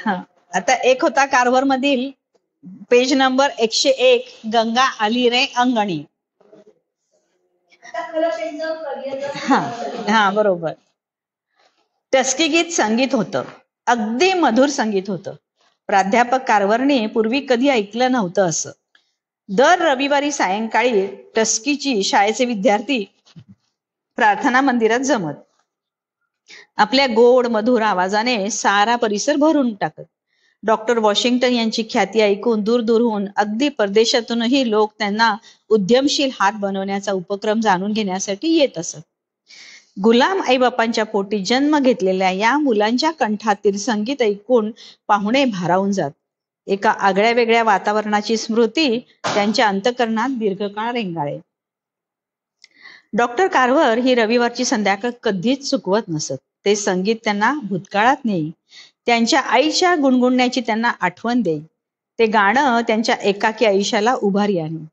हा, आता एक होता कारभार मधील पेज नंबर 101, गंगा आली रे अंगणी. हा हा बरोबर. टस्की गीत संगीत होतं, अगदी मधुर संगीत होतं. प्राध्यापक कारभारने पूर्वी कधी ऐकलं नव्हतं असं. दर रविवारी सायंकाळी टस्कीची शाळेचे विद्यार्थी प्रार्थना मंदिरात जमत. आपल्या गोड मधुर आवाजाने सारा परिसर भरून टाकत. डॉक्टर वॉशिंग्टन यांची ख्याती ऐकून दूर दूरहून, अगदी परदेशातूनही लोक त्यांना उद्यमशील हात बनवण्याचा उपक्रम जाणून घेण्यासाठी येत असत. गुलाम आईबापांच्या पोटी जन्म घेतलेल्या या मुलांच्या कंठातील संगीत ऐकून पाहुणे भारावून जात. एका आगळ्या वेगळ्या वातावरणाची स्मृती त्यांच्या अंतःकरणात दीर्घकाळ रेंगाळे. डॉक्टर कारभार ही रविवारची संध्याकाळ कधीच चुकवत नसत. ते संगीत त्यांना भूतकाळात नेई, त्यांच्या आईच्या गुणगुणण्याची त्यांना आठवण देई. ते गाणं त्यांच्या एकाकी आयुष्याला उभारी आणे.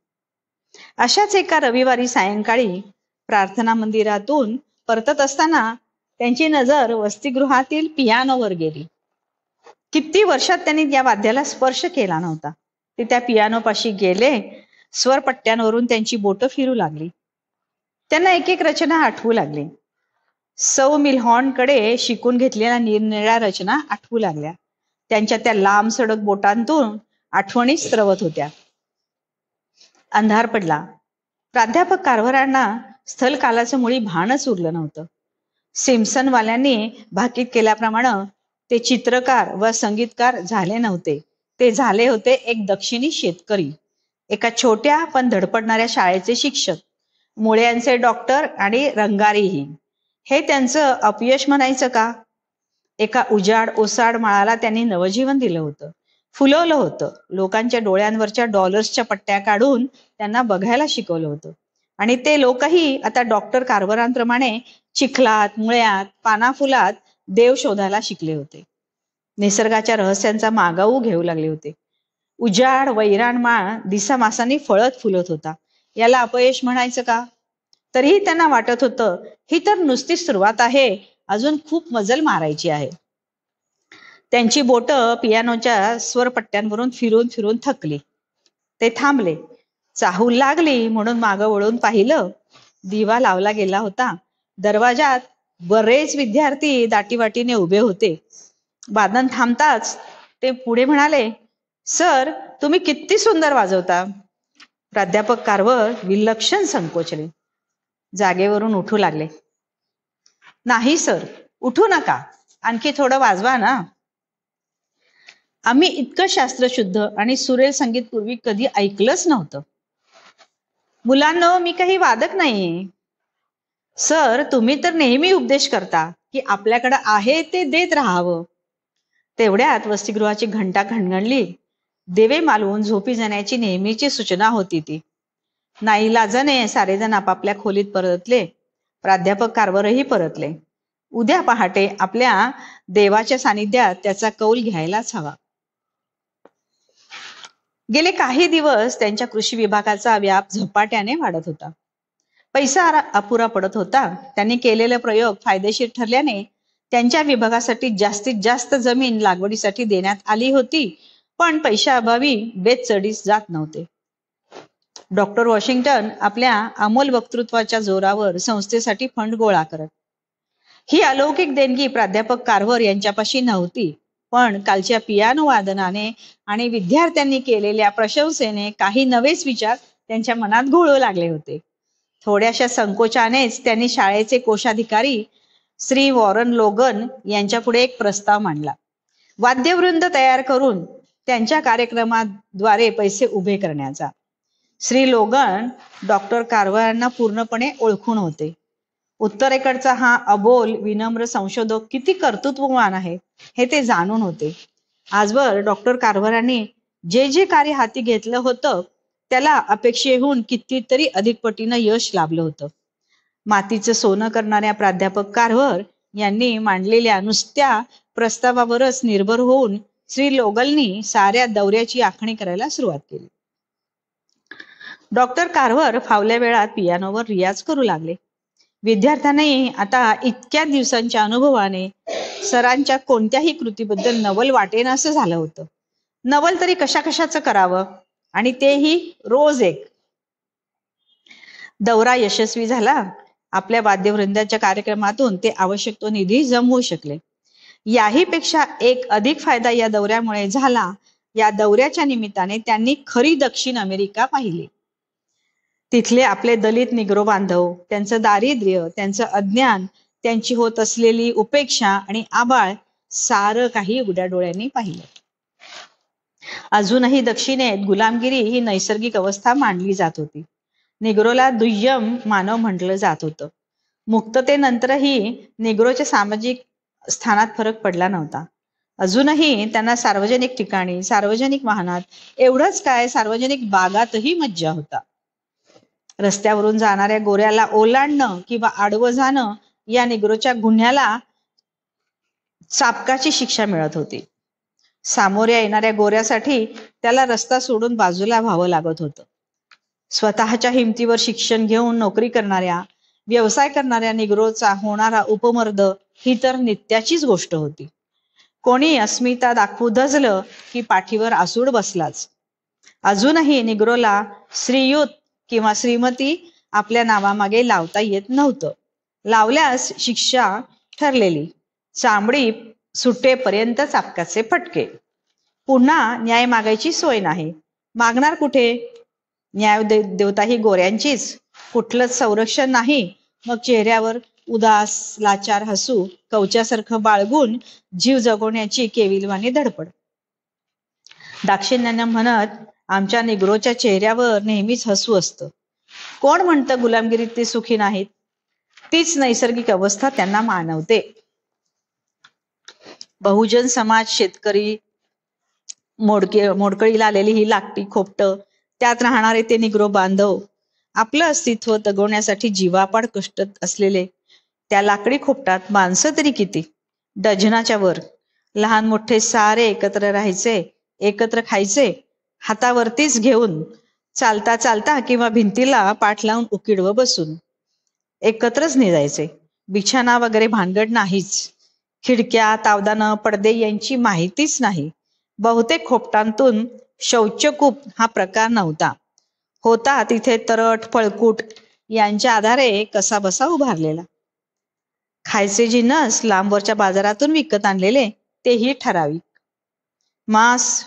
अशाच एका रविवारी सायंकाळी प्रार्थना मंदिरातून परतत असताना त्यांची नजर वसतिगृहातील पियानोवर गेली. किती वर्षात त्यांनी या वाद्याला स्पर्श केला नव्हता. ते त्या पियानोपाशी गेले. स्वरपट्ट्यांवरून त्यांची बोटं फिरू लागली. त्यांना एक एक रचना आठवू लागली. सौ मिल्हॉर्नकडे शिकून घेतलेल्या निरनिळ्या रचना आठवू लागल्या. त्यांच्या त्या लांब सडक बोटांतून आठवणी स्रवत होत्या. अंधार पडला. प्राध्यापक कारभारांना स्थलकालाचं मुळी भानच उरलं नव्हतं. सिम्पसनवाल्यांनी भाकीत केल्याप्रमाणे ते चित्रकार व संगीतकार झाले नव्हते. ते झाले होते एक दक्षिणी शेतकरी, एका छोट्या पण धडपडणाऱ्या शाळेचे शिक्षक, मुळ्यांचे डॉक्टर आणि रंगारीही. हे त्यांचं अपयश म्हणायचं का? एका उजाड ओसाड माळाला त्यांनी नवजीवन दिलं होतं, फुलवलं होतं. लोकांच्या डोळ्यांवरच्या डॉलर्सच्या पट्ट्या काढून त्यांना बघायला शिकवलं होतं. आणि ते लोकही आता डॉक्टर कारभारांप्रमाणे चिखलात, मुळ्यात, पानाफुलात देव शोधायला शिकले होते. निसर्गाच्या रहस्यांचा मागाऊ घेऊ लागले होते. उजाड वैराण माळ दिसामासांनी फळत फुलत होता. याला अपयश म्हणायचं का? तरीही त्यांना वाटत होतं, ही तर नुसती सुरुवात आहे, अजून खूप मजल मारायची आहे. त्यांची बोटं पियानोच्या स्वरपट्ट्यांवरून फिरून फिरून थकली. ते थांबले. चाहूल लागली म्हणून मागं वळून पाहिलं. दिवा लावला गेला होता. दरवाजात बरेच विद्यार्थी दाटीवाटीने उभे होते. वादन थांबताच ते पुढे म्हणाले, सर, तुम्ही किती सुंदर वाजवता. प्राध्यापक कारभार विलक्षण संकोचले. जागेवरून उठू लागले. नाही सर, उठू नका, आणखी थोडं वाजवा ना. आम्ही इतकं शास्त्रशुद्ध आणि सुरेल संगीत पूर्वी कधी ऐकलंच नव्हतं. मुलांनो, मी काही वादक नाहीये. सर, तुम्ही तर नेहमी उपदेश करता की आपल्याकडे आहे ते देत राहावं. तेवढ्यात वसतिगृहाची घंटा घणघणली. देवे मालवून झोपी जाण्याची नेहमीची सूचना होती ती. नाईलाजाने सारेजण आपापल्या खोलीत परतले. प्राध्यापक कारभारही परतले. उद्या पहाटे आपल्या देवाच्या सानिध्यात त्याचा कौल घ्यायलाच हवा. गेले काही दिवस त्यांच्या कृषी विभागाचा व्याप झपाट्याने वाढत होता. पैसा अपुरा पडत होता. त्यांनी केलेले प्रयोग फायदेशीर ठरल्याने त्यांच्या विभागासाठी जास्तीत जास्त जमीन लागवडीसाठी देण्यात आली होती, पण पैशाअभावी बेत चढीस जात नव्हते. डॉक्टर वॉशिंग्टन आपल्या अमोल वक्तृत्वाच्या जोरावर संस्थेसाठी फंड गोळा करत. ही अलौकिक देणगी प्राध्यापक कारभार यांच्यापाशी नव्हती, पण कालच्या पियानो वादनाने आणि विद्यार्थ्यांनी केलेल्या प्रशंसेने काही नवेच विचार त्यांच्या मनात घोळू लागले होते. थोड्याशा संकोचानेच त्यांनी शाळेचे कोषाधिकारी श्री वॉरन लोगन यांच्या पुढे एक प्रस्ताव मांडला. वाद्यवृंद तयार करून त्यांच्या कार्यक्रमाद्वारे पैसे उभे करण्याचा. श्री लोगन डॉक्टर कारभारांना पूर्णपणे ओळखून होते. उत्तरेकडचा हा अबोल विनम्र संशोधक किती कर्तृत्ववान आहे हे ते जाणून होते. आजवर डॉक्टर कारभारांनी जे जे कार्य हाती घेतलं होतं त्याला अपेक्षेहून कितीतरी अधिक पटीनं यश लाभलं होतं. मातीचं सोनं करणाऱ्या प्राध्यापक कारभार यांनी मांडलेल्या नुसत्या प्रस्तावावरच निर्भर होऊन श्री लोगलनी साऱ्या दौऱ्याची आखणी करायला सुरुवात केली. डॉक्टर कारभार फावल्या वेळात पियानोवर रियाज करू लागले. विद्यार्थ्यांनाही आता इतक्या दिवसांच्या अनुभवाने सरांच्या कोणत्याही कृतीबद्दल नवल वाटेन असं झालं होतं. नवल तरी कशा कशाचं करावं, आणि तेही रोज एक. दौरा यशस्वी झाला. आपल्या वाद्यवृंदाच्या कार्यक्रमातून ते आवश्यक तो निधी जमवू शकले. याही पेक्षा एक अधिक फायदा या दौऱ्यामुळे झाला. या दौऱ्याच्या निमित्ताने त्यांनी खरी दक्षिण अमेरिका पाहिली. तिथले आपले दलित निग्रो बांधव, त्यांचं दारिद्र्य, त्यांचं अज्ञान, त्यांची होत असलेली उपेक्षा आणि आबाळ सारं काही उघड्या डोळ्यांनी पाहिलं. अजूनही दक्षिणेत गुलामगिरी ही नैसर्गिक अवस्था मानली जात होती. निग्रोला दुय्यम मानव म्हटलं जात होतं. मुक्ततेनंतरही निग्रोच्या सामाजिक स्थानात फरक पडला नव्हता. अजूनही त्यांना सार्वजनिक ठिकाणी, सार्वजनिक वाहनात, एवढंच काय सार्वजनिक बागातही मज्जा होता. रस्त्यावरून जाणाऱ्या गोऱ्याला ओलांडणं किंवा आडवं जाणं या निग्रोच्या गुन्ह्याला चापकाची शिक्षा मिळत होती. सामोऱ्या येणाऱ्या गोऱ्यासाठी त्याला रस्ता सोडून बाजूला व्हावं लागत होतं. स्वतःच्या हिमतीवर शिक्षण घेऊन नोकरी करणाऱ्या, व्यवसाय करणाऱ्या निग्रोचा होणारा उपमर्द ही तर नित्याचीच गोष्ट होती. कोणी अस्मिता दाखवू धजलं की पाठीवर आसूड बसलाच. अजूनही निग्रोला श्रीयुत किंवा श्रीमती आपल्या नावामागे लावता येत नव्हतं. लावल्यास शिक्षा ठरलेली, चामडी सुटेपर्यंत चापकाचे फटके. पुन्हा न्याय मागायची सोय नाही. मागणार कुठे? न्याय देवता ही गोऱ्यांचीच. कुठलंच संरक्षण नाही. मग चेहऱ्यावर उदास लाचार हसू कवच्यासारखं बाळगून जीव जगवण्याची केविलवाणी धडपड. दाक्षिणात्य म्हणत, आमच्या निग्रोच्या चेहऱ्यावर नेहमीच हसू असतं. कोण म्हणतं गुलामगिरीत ते सुखी नाहीत? तीच नैसर्गिक अवस्था त्यांना मानवते. बहुजन समाज, शेतकरी, मोडकळीला आलेली ही लाकडी खोपटं, त्यात राहणारे ते निग्रो बांधव, आपलं अस्तित्व जगवण्यासाठी जीवापाड कष्ट असलेले त्या लाकडी खोपटात माणसं तरी किती? डझनाच्या वर. लहान मोठे सारे एकत्र राहायचे, एकत्र खायचे, हातावरतीच घेऊन, चालता चालता किंवा भिंतीला पाठ लावून उकिडवं बसून. एकत्रच निजायचे. बिछाना वगैरे भानगड नाहीच. खिडक्या, तावदानं, पडदे यांची माहितीच नाही. बहुतेक खोपटांतून शौचकूप हा प्रकार नव्हता. होता तिथे तरट, फळकूट यांच्या आधारे कसा बसा उभारलेला. खायचे जिन्नस लांबवरच्या बाजारातून विकत आणलेले, तेही ठराविक. मांस,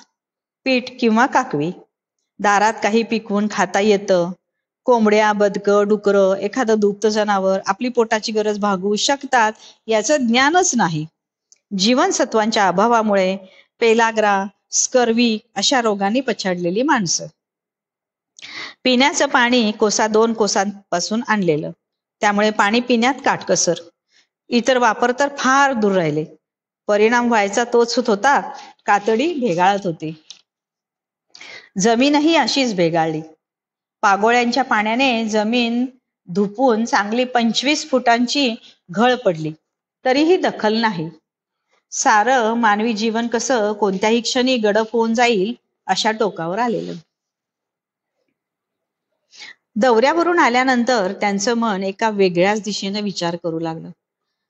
पीठ किंवा काकवी. दारात काही पिकवून खाता येतं. कोंबड्या, बदकं, डुकरं, एखादं दुभतं जनावर आपली पोटाची गरज भागवू शकतात याचं ज्ञानच नाही. जीवनसत्वांच्या अभावामुळे पेलाग्रा, स्कर्वी अशा रोगांनी पछाडलेली माणसं. पिण्याचं पाणी कोसा 2 कोसांपासून आणलेलं, त्यामुळे पाणी पिण्यात काटकसर. इतर वापर तर फार दूर राहिले. परिणाम व्हायचा तोच होता, कातडी भेगाळत होती. जमीनही अशीच भेगाळली. पागोळ्यांच्या पाण्याने जमीन धुपून चांगली 25 फुटांची घळ पडली, तरीही दखल नाही. सारं मानवी जीवन कसं कोणत्याही क्षणी गडप होऊन जाईल अशा टोकावर आलेलं. दौऱ्यावरून आल्यानंतर त्यांचं मन एका वेगळ्याच दिशेने विचार करू लागलं.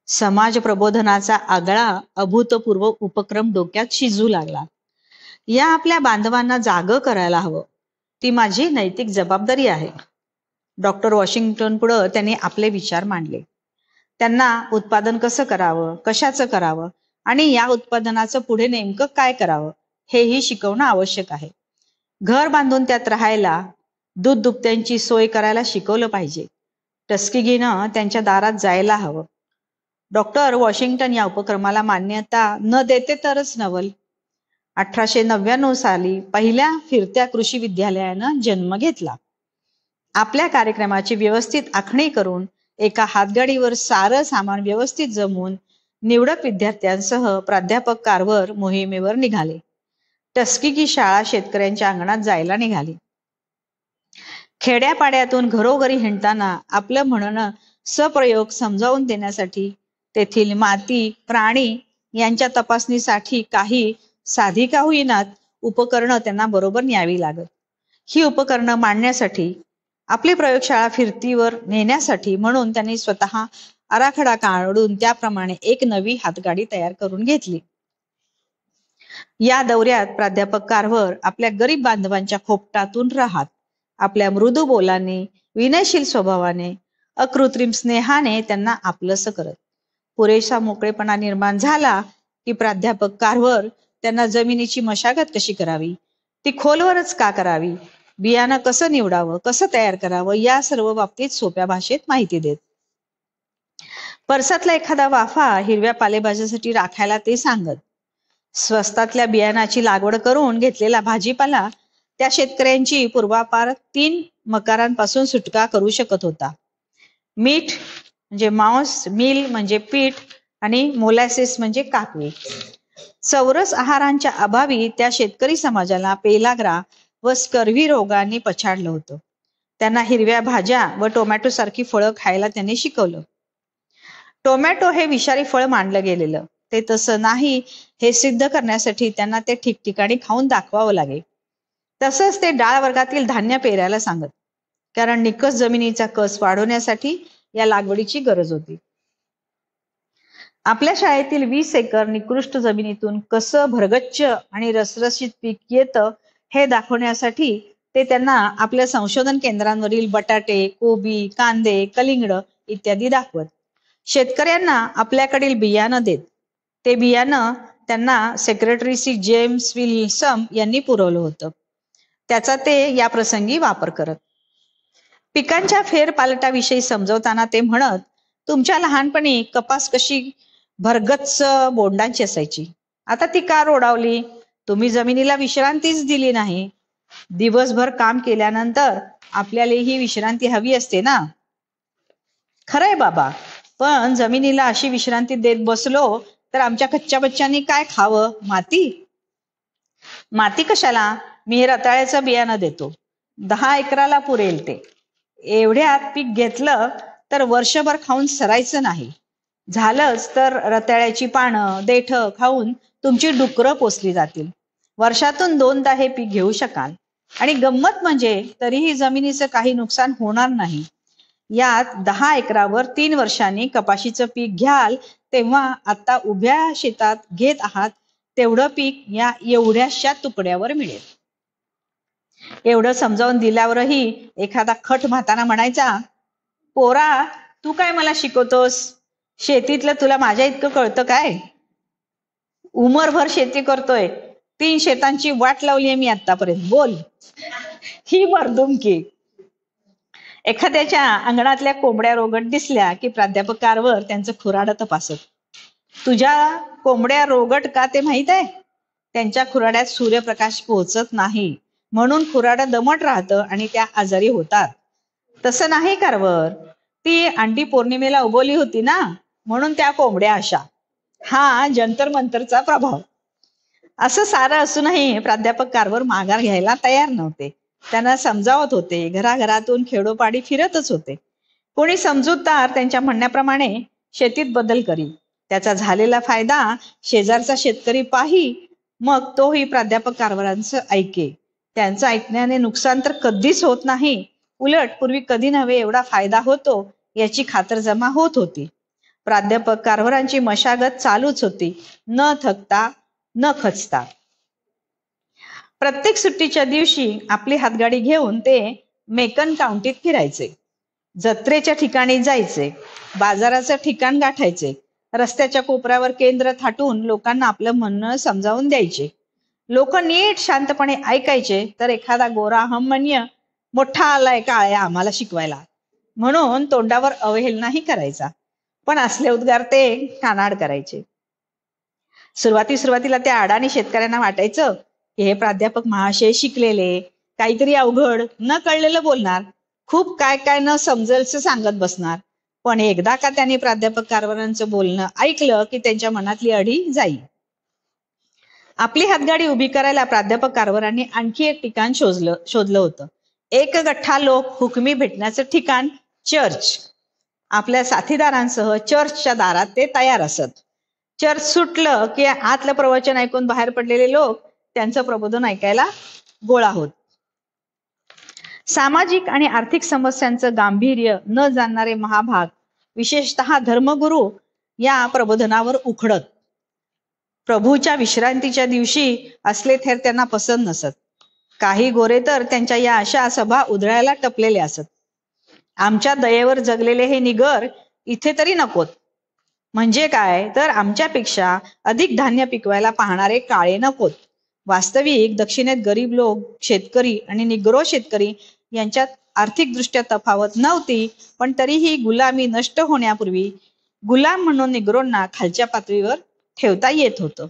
समाज प्रबोधनाचा आगळा अभूतपूर्व उपक्रम डोक्यात शिजू लागला. या आपल्या बांधवांना जागं करायला हवं. ती माझी नैतिक जबाबदारी आहे. डॉक्टर वॉशिंग्टन पुढं त्यांनी आपले विचार मांडले. त्यांना उत्पादन कसं करावं, कशाचं करावं आणि या उत्पादनाचं पुढे नेमकं काय करावं हेही शिकवणं आवश्यक आहे. घर बांधून त्यात राहायला, दूध दुभत्यांची सोय करायला शिकवलं पाहिजे. टस्किगीनं त्यांच्या दारात जायला हवं. डॉक्टर वॉशिंग्टन या उपक्रमाला मान्यता न देते तरच नवल. 1899 साली पहिल्या फिरत्या कृषी विद्यालयानं जन्म घेतला. आपल्या कार्यक्रमाची व्यवस्थित आखणी करून एका हातगाडीवर सारं सामान व्यवस्थित जमवून निवडक विद्यार्थ्यांसह प्राध्यापक कारवर मोहिमेवर निघाले. टस्किगी शाळा शेतकऱ्यांच्या अंगणात जायला निघाली. खेड्यापाड्यातून घरोघरी हिंडताना आपलं म्हणणं सप्रयोग समजावून देण्यासाठी तेथील माती, प्राणी यांच्या तपासणीसाठी काही साधी का होईनात उपकरणं त्यांना बरोबर न्यावी लागत. ही उपकरणं मांडण्यासाठी, आपली प्रयोगशाळा फिरतीवर नेण्यासाठी म्हणून त्यांनी स्वतः आराखडा काढून त्याप्रमाणे एक नवी हातगाडी तयार करून घेतली. या दौऱ्यात प्राध्यापक कारभार आपल्या गरीब बांधवांच्या खोपटातून राहत. आपल्या मृदू बोलाने, विनयशील स्वभावाने, अकृत्रिम स्नेहाने त्यांना आपलंसं करत. पुरेसा मोकळेपणा निर्माण झाला की प्राध्यापक कारभार त्यांना जमिनीची मशागत कशी करावी, ती खोलवरच का करावी, बियाणं कसं निवडावं, कसं तयार करावं, या सर्व बाबतीत सोप्या भाषेत माहिती देत. परसातला एखादा वाफा हिरव्या पालेभाज्यासाठी राखायला ते सांगत. स्वस्तातल्या बियाणाची लागवड करून घेतलेला भाजीपाला त्या शेतकऱ्यांची पूर्वापार 3 मकारांपासून सुटका करू शकत होता. मीठ म्हणजे मांस, मिल म्हणजे पीठ आणि मोलॅसिस म्हणजे काकवी. चौरस आहारांच्या अभावी त्या शेतकरी समाजाला पेलाग्रा व स्कर्व्ही रोगांनी पछाडलं होतं. त्यांना हिरव्या भाज्या व टोमॅटो सारखी फळं खायला त्यांनी शिकवलं. टोमॅटो हे विषारी फळ मानलं गेलेलं, ते तसं नाही हे सिद्ध करण्यासाठी त्यांना ते ठिकठिकाणी खाऊन दाखवावं लागे. तसंच ते डाळ वर्गातील धान्य पेरायला सांगत, कारण निकस जमिनीचा कस वाढवण्यासाठी या लागवडीची गरज होती. आपल्या शाळेतील 20 एकर निकृष्ट जमिनीतून कसं भरगच्च आणि रसरशीत पीक येतं हे दाखवण्यासाठी ते त्यांना आपल्या संशोधन केंद्रांवरील बटाटे, कोबी, कांदे, कलिंगड इत्यादी दाखवत. शेतकऱ्यांना आपल्याकडील बियाणं देत. ते बियाणं त्यांना सेक्रेटरी सी जेम्स विल्सम यांनी पुरवलं होतं. त्याचा ते या प्रसंगी वापर करत. पिकांच्या फेरपालटाविषयी समजवताना ते म्हणत, तुमच्या लहानपणी कपास कशी भरगच्च बोंडांची असायची, आता ती का रोडावली? तुम्ही जमिनीला विश्रांतीच दिली नाही. दिवसभर काम केल्यानंतर आपल्याला ही विश्रांती हवी असते ना. खरंय बाबा, पण जमिनीला अशी विश्रांती देत बसलो तर आमच्या कच्च्या बच्च्यांनी काय खावं? माती कशाला? मी हे रताळ्याचं बियाणं देतो, 10 एकराला पुरेल ते. एवढ्यात पीक घेतलं तर वर्षभर खाऊन सरायचं नाही. झालंच तर रताळ्याची पानं, देठ खाऊन तुमची डुकरं पोसली जातील. वर्षातून 2दा हे पीक घेऊ शकाल. आणि गंमत म्हणजे तरीही जमिनीचं काही नुकसान होणार नाही. यात 10 एकरावर 3 वर्षांनी कपाशीचं पीक घ्याल तेव्हा आता उभ्या शेतात घेत आहात तेवढं पीक या एवढ्याशा तुकड्यावर मिळेल. एवढं समजावून दिल्यावरही एखादा खट म्हातारा म्हणायचा, पोरा तू काय मला शिकवतोस? शेतीतलं तुला माझ्या इतकं कळतं काय? उमरभर शेती करतोय, 3 शेतांची वाट लावलीये मी आतापर्यंत, बोल. ही मर्दुमकी. एखाद्याच्या अंगणातल्या कोंबड्या रोगट दिसल्या की प्राध्यापक कारभार त्यांचं खुराडं तपासत. तुझ्या कोंबड्या रोगट का ते माहित आहे? त्यांच्या खुराड्यात सूर्यप्रकाश पोहोचत नाही, म्हणून खुराडं दमट राहतं आणि त्या आजारी होतात. तसं नाही कारभार, ती अंडी पौर्णिमेला उगवली होती ना, म्हणून त्या कोंबड्या अशा. हा जंतर मंतरचा प्रभाव. असं सारं असूनही प्राध्यापक कारभार माघार घ्यायला तयार नव्हते. त्यांना समजावत होते, घराघरातून खेडोपाडी फिरतच होते. कोणी समजूतदार त्यांच्या म्हणण्याप्रमाणे शेतीत बदल करी, त्याचा झालेला फायदा शेजारचा शेतकरी पाही, मग तोही प्राध्यापक कारभारांचं ऐके. त्यांचं ऐकण्याने नुकसान तर कधीच होत नाही, उलट पूर्वी कधी नव्हे एवढा फायदा होतो याची खातरजमा होत होती. प्राध्यापक कारभारांची मशागत चालूच होती, न थकता न खचता. प्रत्येक सुट्टीच्या दिवशी आपली हातगाडी घेऊन ते मेकन काउंटीत फिरायचे. जत्रेच्या ठिकाणी जायचे, बाजाराचं ठिकाण गाठायचे, रस्त्याच्या कोपऱ्यावर केंद्र थाटून लोकांना आपलं म्हणणं समजावून द्यायचे. लोक नीट शांतपणे ऐकायचे तर एखादा गोरा हममन्य मोठा आलाय काळ्या आम्हाला शिकवायला म्हणून तोंडावर अवहेलनाही करायचा, पण असले उद्गार ते कानाड करायचे. सुरुवातीला त्या अडाणी शेतकऱ्यांना वाटायचं की हे प्राध्यापक महाशय शिकलेले, काहीतरी अवघड न कळलेलं बोलणार, खूप काय काय न समजेलचं सांगत बसणार. पण एकदा का त्यांनी प्राध्यापक कारभारांचं बोलणं ऐकलं की त्यांच्या मनातली अढी जाई. आपली हातगाडी उभी करायला प्राध्यापक कारभारांनी आणखी एक ठिकाण शोधलं होतं. एक गठ्ठा लोक हुकमी भेटण्याचं ठिकाण, चर्च. आपल्या साथीदारांसह चर्चच्या दारात ते तयार असत. चर्च सुटलं की आतलं प्रवचन ऐकून बाहेर पडलेले लोक त्यांचं प्रबोधन ऐकायला गोळा होत. सामाजिक आणि आर्थिक समस्यांचं गांभीर्य न जाणणारे महाभाग विशेषतः धर्मगुरू या प्रबोधनावर उखडत. प्रभूच्या विश्रांतीच्या दिवशी असले थेर त्यांना पसंत नसत. काही गोरे तर त्यांच्या या अशा सभा उधळायला टपलेले असत. आमच्या दयेवर जगलेले हे निगर इथे तरी नकोत. म्हणजे काय तर आमच्यापेक्षा अधिक धान्य पिकवायला पाहणारे काळे नकोत. वास्तविक दक्षिणेत गरीब लोक, शेतकरी आणि निग्रो शेतकरी यांच्यात आर्थिकदृष्ट्या तफावत नव्हती, पण तरीही गुलामी नष्ट होण्यापूर्वी गुलाम म्हणून निग्रोंना खालच्या पातळीवर ठेवता येत होतं.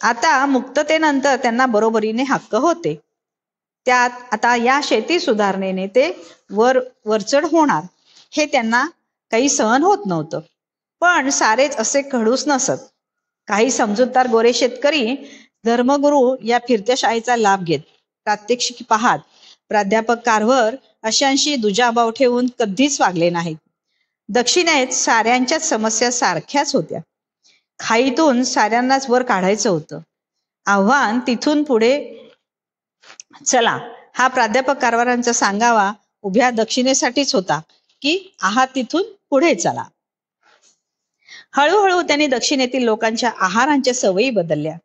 आता मुक्ततेनंतर त्यांना बरोबरीने हक्क होते. त्यात आता या शेती सुधारणेने ते वरचढ होणार हे त्यांना काही सहन होत नव्हतं. पण सारेच असे खडूस नसत. काही समजूतदार गोरे शेतकरी धर्मगुरू या फिरत्या शाळेचा लाभ घेत, प्रात्यक्षिक पाहत, प्राध्यापक कारभार अशांशी दुजाभाव ठेवून कधीच वागले नाहीत. दक्षिणेत साऱ्यांच्याच समस्या सारख्याच होत्या. खाईतून साऱ्यांनाच वर काढायचं होतं. आव्हान तिथून पुढे चला हा प्राध्यापक कारभारांचा सांगावा उभ्या दक्षिणेसाठीच होता की आहात तिथून पुढे चला. हळूहळू त्यांनी दक्षिणेतील लोकांच्या आहारांच्या सवयी बदलल्या.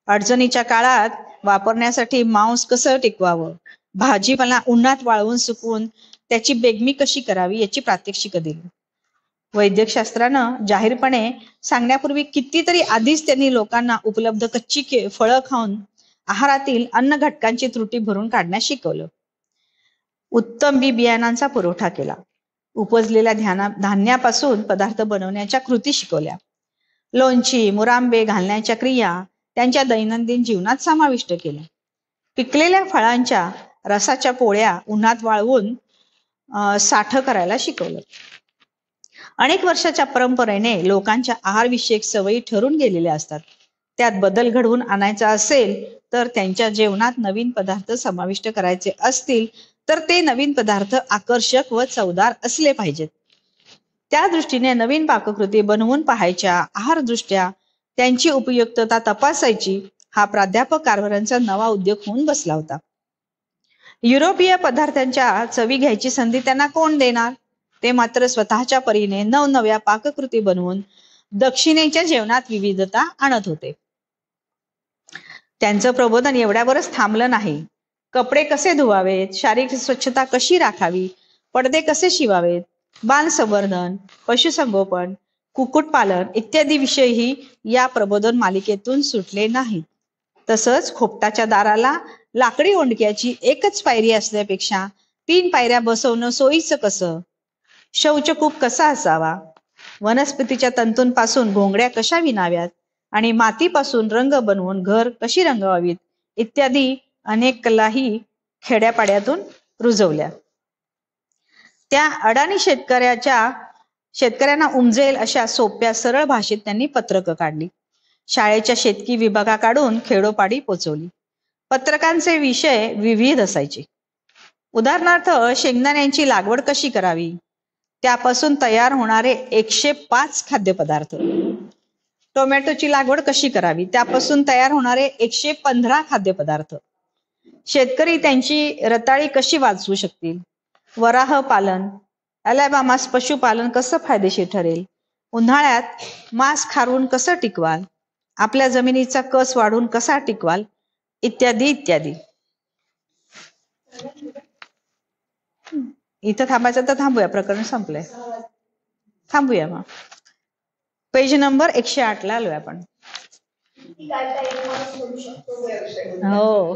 अडचणीच्या काळात वापरण्यासाठी मांस कसं टिकवावं, भाजीपाला उन्हात वाळवून सुकवून त्याची बेगमी कशी करावी याची प्रात्यक्षिक दिली. वैद्यकशास्त्रानं जाहीरपणे सांगण्यापूर्वी कितीतरी आधीच त्यांनी लोकांना उपलब्ध कच्ची फळं खाऊन आहारातील अन्न घटकांची त्रुटी भरून काढण्यास शिकवलं. उत्तम बी बियाणांचा पुरवठा केला. उपजलेल्या धान्यापासून पदार्थ बनवण्याच्या कृती शिकवल्या. लोणची, मुरांबे घालण्याच्या क्रिया त्यांच्या दैनंदिन जीवनात समाविष्ट केल्या. पिकलेल्या फळांच्या रसाच्या पोळ्या उन्हात वाळवून साठ करायला शिकवलं. अनेक वर्षाच्या परंपरेने लोकांच्या आहारविषयक सवयी ठरून गेलेल्या असतात. त्यात बदल घडवून आणायचा असेल तर त्यांच्या जेवणात नवीन पदार्थ समाविष्ट करायचे असतील तर ते नवीन पदार्थ आकर्षक व चवदार असले पाहिजेत. त्या दृष्टीने नवीन पाककृती बनवून पाहायच्या, आहारदृष्ट्या त्यांची उपयुक्तता तपासायची हा प्राध्यापक कारभारांचा नवा उद्योग होऊन बसला होता. युरोपीय पदार्थांच्या चवी घ्यायची संधी त्यांना कोण देणार? ते मात्र स्वतःच्या परीने नवनव्या पाककृती बनवून दक्षिणेच्या जेवणात विविधता आणत होते. त्यांचं प्रबोधन एवढ्यावरच थांबलं नाही. कपडे कसे धुवावेत, शारीरिक स्वच्छता कशी राखावी, पडदे कसे शिवावेत, बाल संवर्धन, पशुसंगोपन, कुक्कुटपालन इत्यादी विषयही या प्रबोधन मालिकेतून सुटले नाहीत. तसंच खोपटाच्या दाराला लाकडी ओंडक्याची एकच पायरी असल्यापेक्षा 3 पायऱ्या बसवणं सोयीचं कसं, शौचकूप कसा असावा, वनस्पतीच्या तंतूंपासून घोंगड्या कशा विणाव्यात आणि मातीपासून रंग बनवून घर कशी रंगवावीत इत्यादी अनेक कलाही खेड्यापाड्यातून रुजवल्या. त्या अडाणी शेतकऱ्यांना उमजेल अशा सोप्या सरळ भाषेत त्यांनी पत्रकं काढली. शाळेच्या शेतकी विभागाकडून खेडोपाडी पोचवली. पत्रकांचे विषय विविध असायचे. उदाहरणार्थ शेंगदाण्यांची लागवड कशी करावी, त्यापासून तयार होणारे 105 खाद्यपदार्थ, टोमॅटोची लागवड कशी करावी, त्यापासून तयार होणारे 115 खाद्यपदार्थ, शेतकरी त्यांची रताळी कशी वाचवू शकतील, वराह पालन, अलाबामास पशुपालन कसं फायदेशीर ठरेल, उन्हाळ्यात मांस खारून कसं टिकवाल, आपल्या जमिनीचा कस वाढून कसा टिकवाल इत्यादी इत्यादी. इथं थांबायचं तर थांबूया, प्रकरण संपलंय. थांबूया मग. पेज नंबर 108 ला आलोय आपण. हो